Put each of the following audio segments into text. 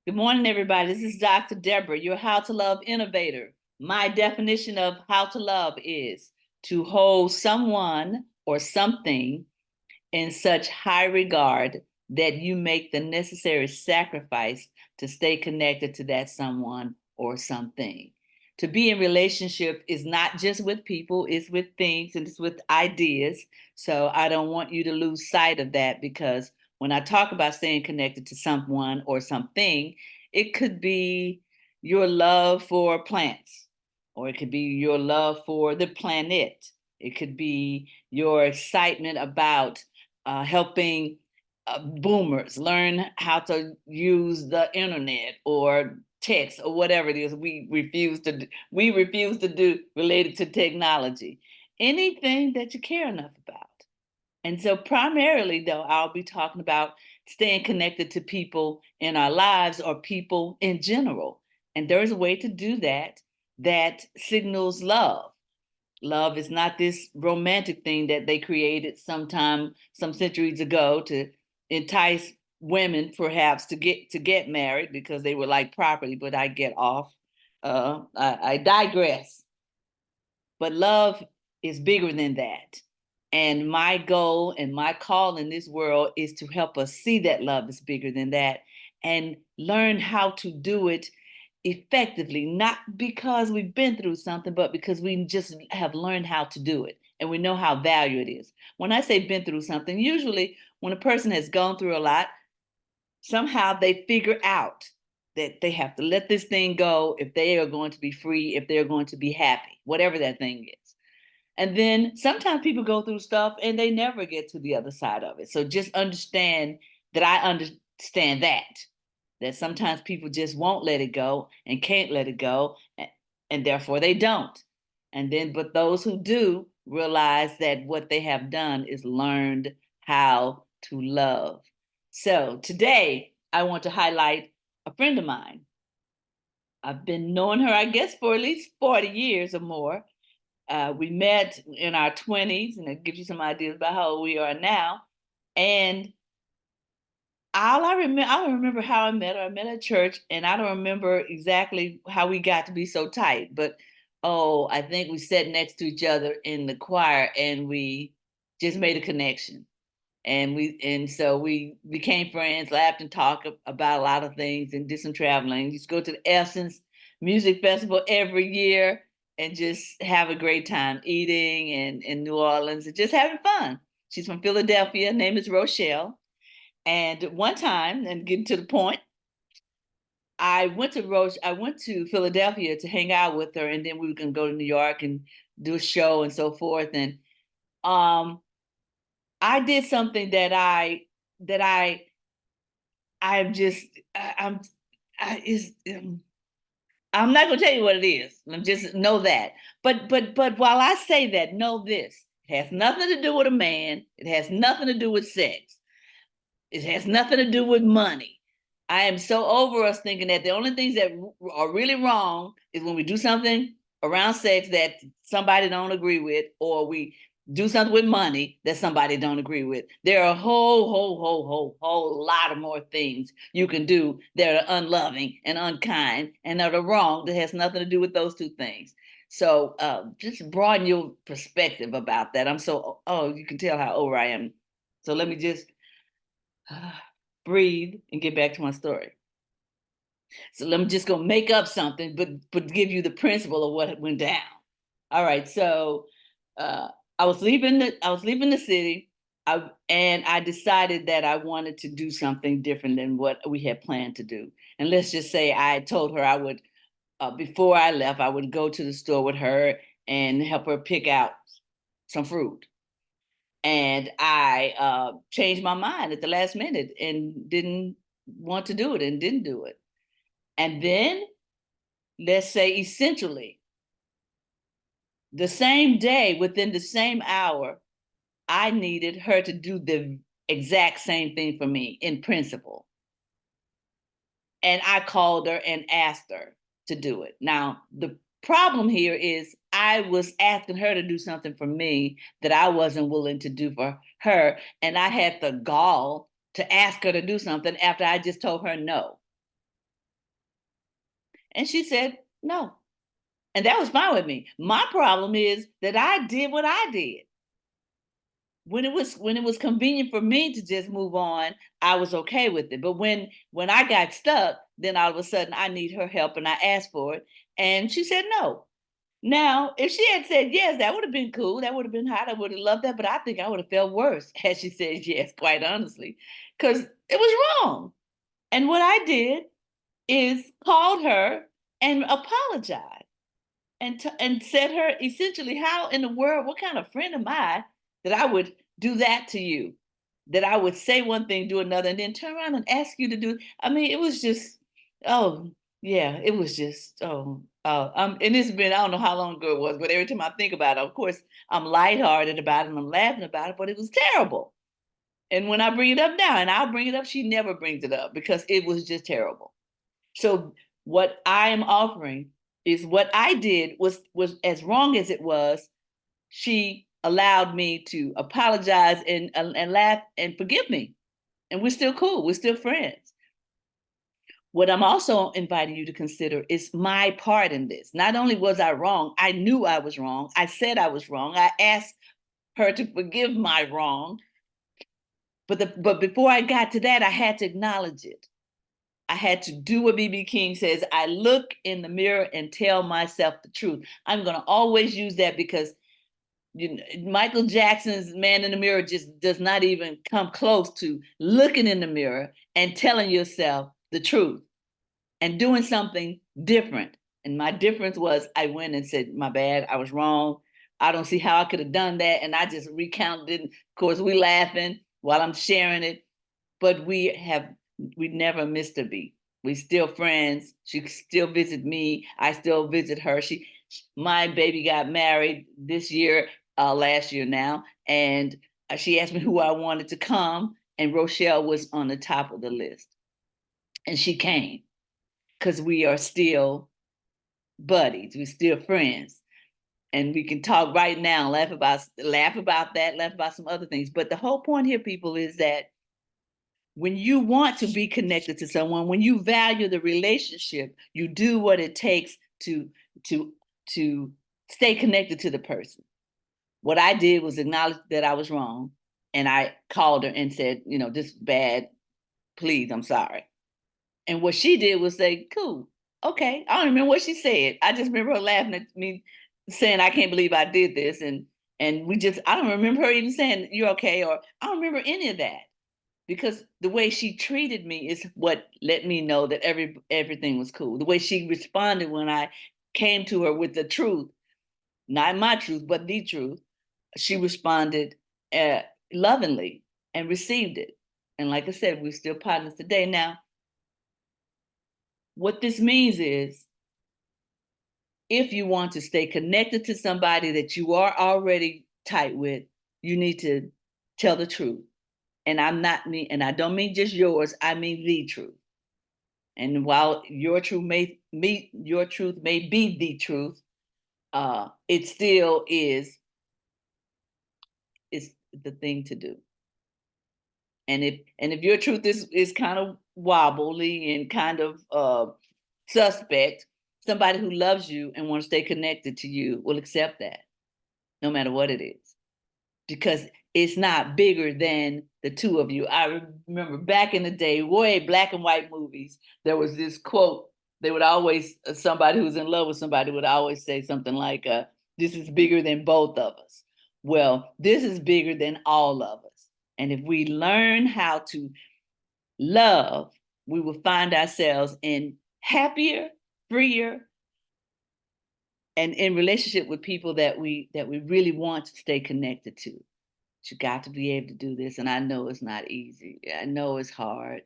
Good morning, everybody. This is Dr. Deborah, your How to Love innovator. My definition of how to love is to hold someone or something in such high regard that you make the necessary sacrifice to stay connected to that someone or something. To be in relationship is not just with people, it's with things and it's with ideas. So I don't want you to lose sight of that, because when I talk about staying connected to someone or something, it could be your love for plants, or it could be your love for the planet. It could be your excitement about helping boomers learn how to use the internet or text or whatever it is we refuse to do related to technology. Anything that you care enough about. And so primarily though, I'll be talking about staying connected to people in our lives or people in general. And there's a way to do that that signals love. Love is not this romantic thing that they created some centuries ago to entice women perhaps to get married because they were like property. But I get off. I digress. But love is bigger than that. And my goal and my call in this world is to help us see that love is bigger than that and learn how to do it effectively, not because we've been through something, but because we just have learned how to do it and we know how valuable it is. When I say been through something, usually when a person has gone through a lot, somehow they figure out that they have to let this thing go if they are going to be free, if they're going to be happy, whatever that thing is. And then sometimes people go through stuff and they never get to the other side of it. So just understand that I understand that sometimes people just won't let it go and can't let it go, and therefore they don't. And then, but those who do realize that what they have done is learned how to love. So today, I want to highlight a friend of mine. I've been knowing her, I guess, for at least 40 years or more. We met in our 20s, and it gives you some ideas about how old we are now. And I don't remember how I met her. I met her at church, and I don't remember exactly how we got to be so tight. But oh, I think we sat next to each other in the choir, and we just made a connection. And so we became friends, laughed and talked about a lot of things, and did some traveling. Used to go to the Essence Music Festival every year and just have a great time eating and in New Orleans and just having fun. She's from Philadelphia. Name is Rochelle. And one time, and getting to the point, I went to Philadelphia to hang out with her, and then we were gonna go to New York and do a show and so forth. And um I did something that I'm just I'm I is I'm not gonna tell you what it is. Just know that. But while I say that, know this: it has nothing to do with a man. It has nothing to do with sex. It has nothing to do with money. I am so over us thinking that the only things that are really wrong is when we do something around sex that somebody don't agree with, or we do something with money that somebody don't agree with. There are a whole lot of more things you can do that are unloving and unkind and that are wrong that has nothing to do with those two things. So just broaden your perspective about that. You can tell how over I am. So let me just breathe and get back to my story. So I'm just gonna make up something, but give you the principle of what went down. All right. So uh, I was leaving the city. And I decided that I wanted to do something different than what we had planned to do. And let's just say I told her I would, before I left, I would go to the store with her and help her pick out some fruit. And I changed my mind at the last minute and didn't want to do it and didn't do it. And then, let's say essentially, the same day, within the same hour, I needed her to do the exact same thing for me in principle. And I called her and asked her to do it. Now, the problem here is I was asking her to do something for me that I wasn't willing to do for her. And I had the gall to ask her to do something after I just told her no. And she said, no. And that was fine with me. My problem is that I did what I did. When it was convenient for me to just move on, I was okay with it. But when I got stuck, then all of a sudden I need her help and I asked for it. And she said no. Now, if she had said yes, that would have been cool. That would have been hot. I would have loved that. But I think I would have felt worse had she said yes, quite honestly, because it was wrong. And what I did is called her and apologized and said her essentially, how in the world, what kind of friend am I that I would do that to you? That I would say one thing, do another, and then turn around and ask you to do. I mean, it was just, oh yeah, it was just, and it's been, I don't know how long ago it was, but every time I think about it, of course, I'm lighthearted about it and I'm laughing about it, but it was terrible. And when I bring it up now, and I'll bring it up, she never brings it up because it was just terrible. So what I am offering is what I did was as wrong as it was. She allowed me to apologize and laugh and forgive me, and we're still cool. We're still friends. What I'm also inviting you to consider is my part in this. Not only was I wrong, I knew I was wrong. I said I was wrong. I asked her to forgive my wrong. But before I got to that, I had to acknowledge it. I had to do what BB King says. I look in the mirror and tell myself the truth. I'm going to always use that because Michael Jackson's Man in the Mirror just does not even come close to looking in the mirror and telling yourself the truth and doing something different. And my difference was I went and said, my bad, I was wrong. I don't see how I could have done that. And I just recounted it. Of course, we laughing while I'm sharing it, but we never missed a beat. We still friends. She still visit me. I still visit her. My baby got married this year, last year now, and she asked me who I wanted to come, and Rochelle was on the top of the list, and she came because we are still buddies. We're still friends, and we can talk right now, laugh about that, laugh about some other things. But the whole point here, people, is that when you want to be connected to someone, when you value the relationship, you do what it takes to to stay connected to the person. What I did was acknowledge that I was wrong, and I called her and said, this is bad. Please, I'm sorry. And what she did was say, "Cool, okay." I don't remember what she said. I just remember her laughing at me, saying, "I can't believe I did this," and I don't remember her even saying, "You're okay," or I don't remember any of that because the way she treated me is what let me know that everything was cool. The way she responded when I came to her with the truth, not my truth, but the truth, she responded uh, lovingly and received it. And like I said, we're still partners today. Now, what this means is if you want to stay connected to somebody that you are already tight with, you need to tell the truth. And I'm not me, and I don't mean just yours, I mean the truth. And while your truth may be the truth, it still is the thing to do. And if your truth is kind of wobbly and kind of suspect, somebody who loves you and wants to stay connected to you will accept that, no matter what it is, because it's not bigger than the two of you. I remember back in the day, way black and white movies, there was this quote. They would always, somebody who's in love with somebody would always say something like, this is bigger than both of us. Well, this is bigger than all of us. And if we learn how to love, we will find ourselves in happier, freer, and in relationship with people that we really want to stay connected to. But you got to be able to do this, and I know it's not easy. I know it's hard.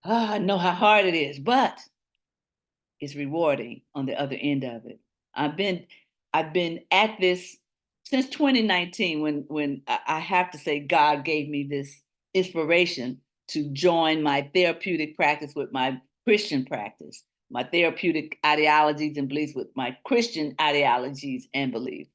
I know how hard it is, but it's rewarding on the other end of it. I've been I've been at this since 2019 when I have to say God gave me this inspiration to join my therapeutic practice with my Christian practice, my therapeutic ideologies and beliefs with my Christian ideologies and beliefs.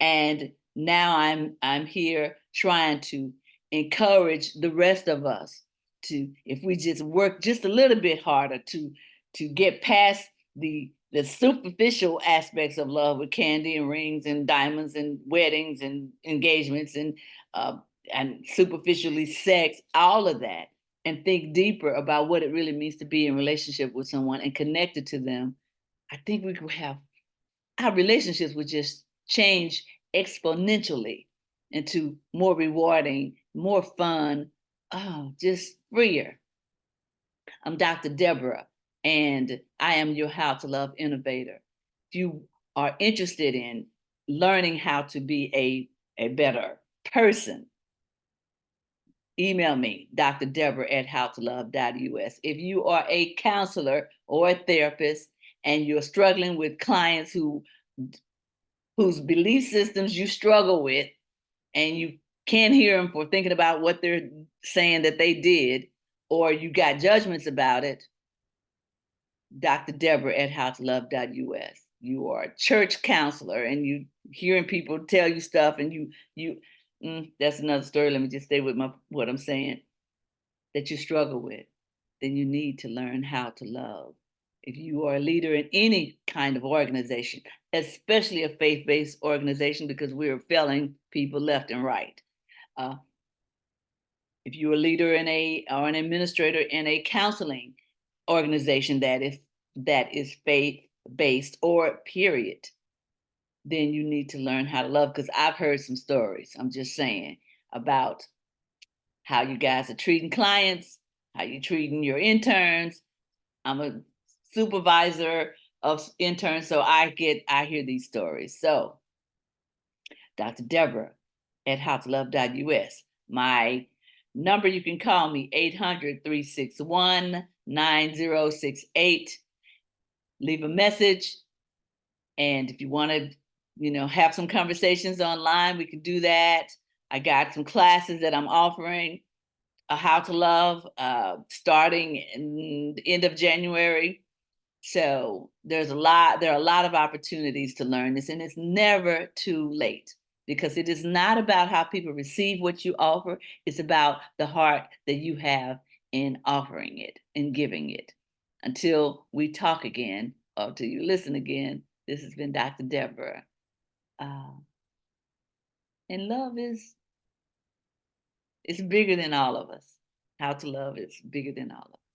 And now I'm here trying to encourage the rest of us to, if we just work just a little bit harder, to get past the superficial aspects of love with candy and rings and diamonds and weddings and engagements uh, and superficially sex, all of that, and think deeper about what it really means to be in relationship with someone and connected to them, I think we could have our relationships would just change exponentially into more rewarding, more fun, oh, just freer. I'm Dr. Deborah, and I am your How to Love innovator. If you are interested in learning how to be a better person, email me, Dr. Deborah at howtolove.us. If you are a counselor or a therapist and you're struggling with clients whose belief systems you struggle with and you can't hear them for thinking about what they're saying that they did, or you got judgments about it, Dr. Deborah at howtolove.us. You are a church counselor and you hearing people tell you stuff and that's another story. Let me just stay with what I'm saying, that you struggle with. Then you need to learn how to love. If you are a leader in any kind of organization, especially a faith-based organization, because we're failing people left and right. If you're a leader or an administrator in a counseling organization that is faith-based or period, then you need to learn how to love, because I've heard some stories, I'm just saying, about how you guys are treating clients, how you treating your interns. I'm a supervisor of interns, so I hear these stories. So, Dr. Deborah at howtolove.us. My number, you can call me 800-361-9068. Leave a message. And if you want to, have some conversations online, we can do that. I got some classes that I'm offering, How to Love, starting in the end of January. So there are a lot of opportunities to learn this, and it's never too late, because it is not about how people receive what you offer. It's about the heart that you have in offering it and giving it. Until we talk again, or till you listen again, this has been Dr. Deborah. Uh, and love is bigger than all of us. How to love is bigger than all of us.